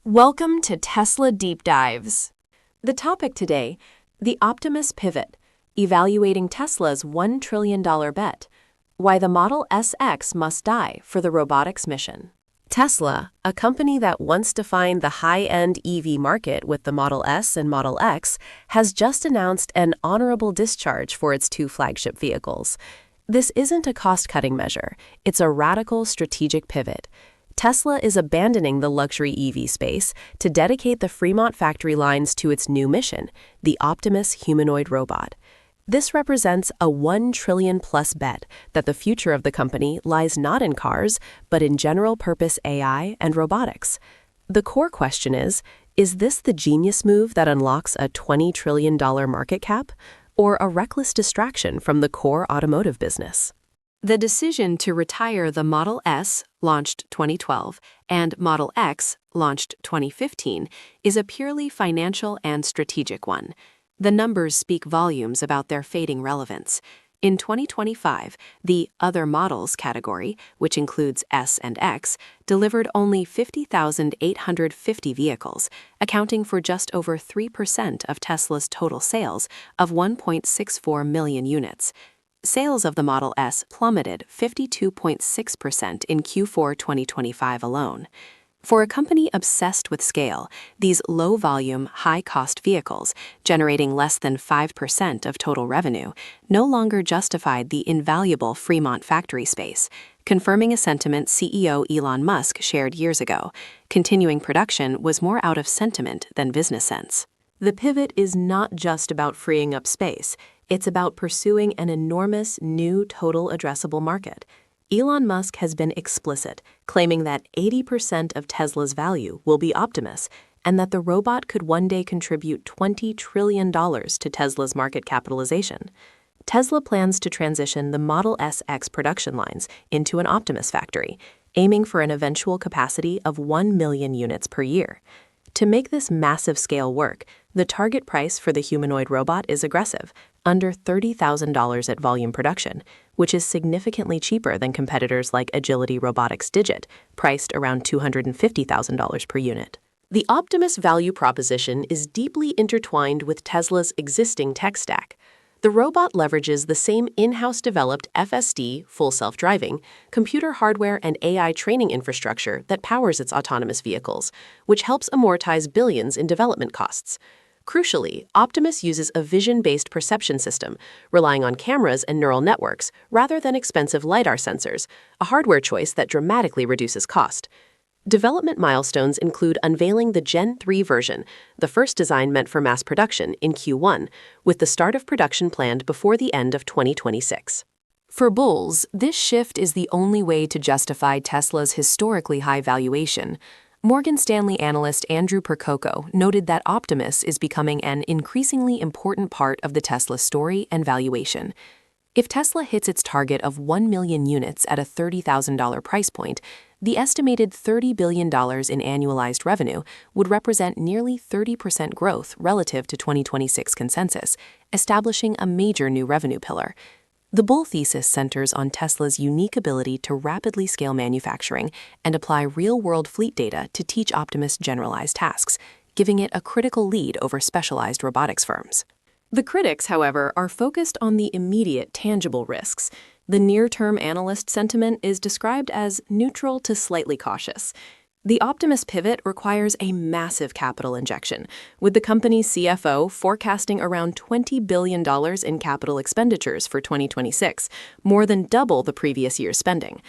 Welcome to Tesla Deep Dives. The topic today, the Optimus Pivot, evaluating Tesla's $1 trillion bet, why the Model SX must die for the Robotics Mission. Tesla, a company that once defined the high-end EV market with the Model S and Model X, has just announced an honorable discharge for its two flagship vehicles. This isn't a cost-cutting measure, it's a radical strategic pivot. Tesla is abandoning the luxury EV space to dedicate the Fremont factory lines to its new mission, the Optimus humanoid robot. This represents a $1 trillion-plus bet that the future of the company lies not in cars, but in general-purpose AI and robotics. The core question is this the genius move that unlocks a $20 trillion market cap, or a reckless distraction from the core automotive business? The decision to retire the Model S, launched 2012, and Model X, launched 2015, is a purely financial and strategic one. The numbers speak volumes about their fading relevance. In 2025, the Other Models category, which includes S and X, delivered only 50,850 vehicles, accounting for just over 3% of Tesla's total sales of 1.64 million units. Sales of the Model S plummeted 52.6% in Q4 2025 alone. For a company obsessed with scale, these low-volume, high-cost vehicles, generating less than 5% of total revenue, no longer justified the invaluable Fremont factory space, confirming a sentiment CEO Elon Musk shared years ago. Continuing production was more out of sentiment than business sense. The pivot is not just about freeing up space. It's about pursuing an enormous new total addressable market. Elon Musk has been explicit, claiming that 80% of Tesla's value will be Optimus, and that the robot could one day contribute $20 trillion to Tesla's market capitalization. Tesla plans to transition the Model SX production lines into an Optimus factory, aiming for an eventual capacity of 1 million units per year. To make this massive scale work, the target price for the humanoid robot is aggressive, under $30,000 at volume production, which is significantly cheaper than competitors like Agility Robotics Digit, priced around $250,000 per unit. The Optimus value proposition is deeply intertwined with Tesla's existing tech stack. The robot leverages the same in-house developed FSD, full self-driving, computer hardware and AI training infrastructure that powers its autonomous vehicles, which helps amortize billions in development costs. Crucially, Optimus uses a vision-based perception system, relying on cameras and neural networks rather than expensive LiDAR sensors, a hardware choice that dramatically reduces cost. Development milestones include unveiling the Gen 3 version, the first design meant for mass production, in Q1, with the start of production planned before the end of 2026. For bulls, this shift is the only way to justify Tesla's historically high valuation. Morgan Stanley analyst Andrew Percoco noted that Optimus is becoming an increasingly important part of the Tesla story and valuation. If Tesla hits its target of 1 million units at a $30,000 price point, the estimated $30 billion in annualized revenue would represent nearly 30% growth relative to 2026 consensus, establishing a major new revenue pillar. The bull thesis centers on Tesla's unique ability to rapidly scale manufacturing and apply real-world fleet data to teach Optimus generalized tasks, giving it a critical lead over specialized robotics firms. The critics, however, are focused on the immediate, tangible risks. The near-term analyst sentiment is described as neutral to slightly cautious. The Optimus pivot requires a massive capital injection, with the company's CFO forecasting around $20 billion in capital expenditures for 2026, more than double the previous year's spending.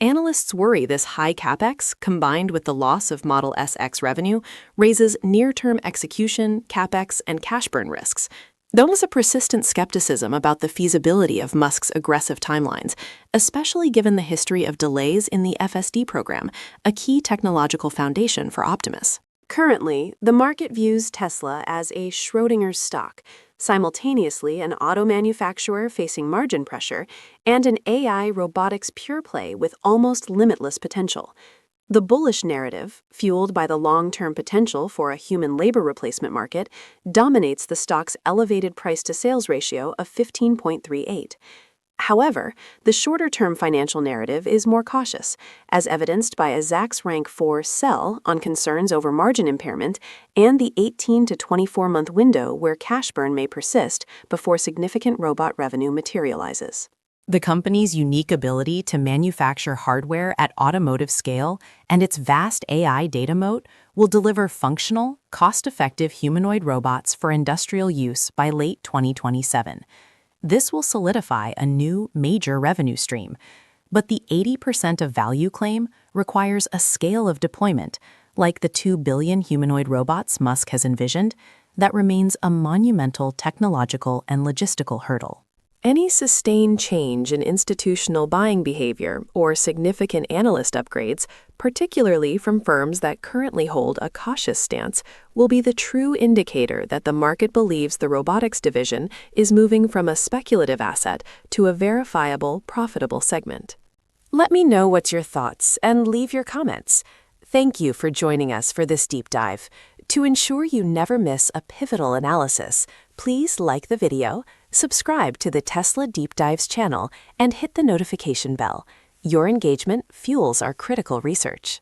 Analysts worry this high capex, combined with the loss of Model SX revenue, raises near-term execution, capex, and cash burn risks. There was a persistent skepticism about the feasibility of Musk's aggressive timelines, especially given the history of delays in the FSD program, a key technological foundation for Optimus. Currently, the market views Tesla as a Schrödinger's stock, simultaneously an auto manufacturer facing margin pressure and an AI robotics pure play with almost limitless potential. The bullish narrative, fueled by the long-term potential for a human labor replacement market, dominates the stock's elevated price-to-sales ratio of 15.38. However, the shorter-term financial narrative is more cautious, as evidenced by a Zacks Rank 4 sell on concerns over margin impairment and the 18 to 24-month window where cash burn may persist before significant robot revenue materializes. The company's unique ability to manufacture hardware at automotive scale and its vast AI data moat will deliver functional, cost-effective humanoid robots for industrial use by late 2027. This will solidify a new, major revenue stream. But the 80% of value claim requires a scale of deployment, like the 2 billion humanoid robots Musk has envisioned, that remains a monumental technological and logistical hurdle. Any sustained change in institutional buying behavior or significant analyst upgrades, particularly from firms that currently hold a cautious stance, will be the true indicator that the market believes the robotics division is moving from a speculative asset to a verifiable, profitable segment. Let me know what's your thoughts and leave your comments. Thank you for joining us for this deep dive. To ensure you never miss a pivotal analysis, please like the video, subscribe to the Tesla Deep Dives channel, and hit the notification bell. Your engagement fuels our critical research.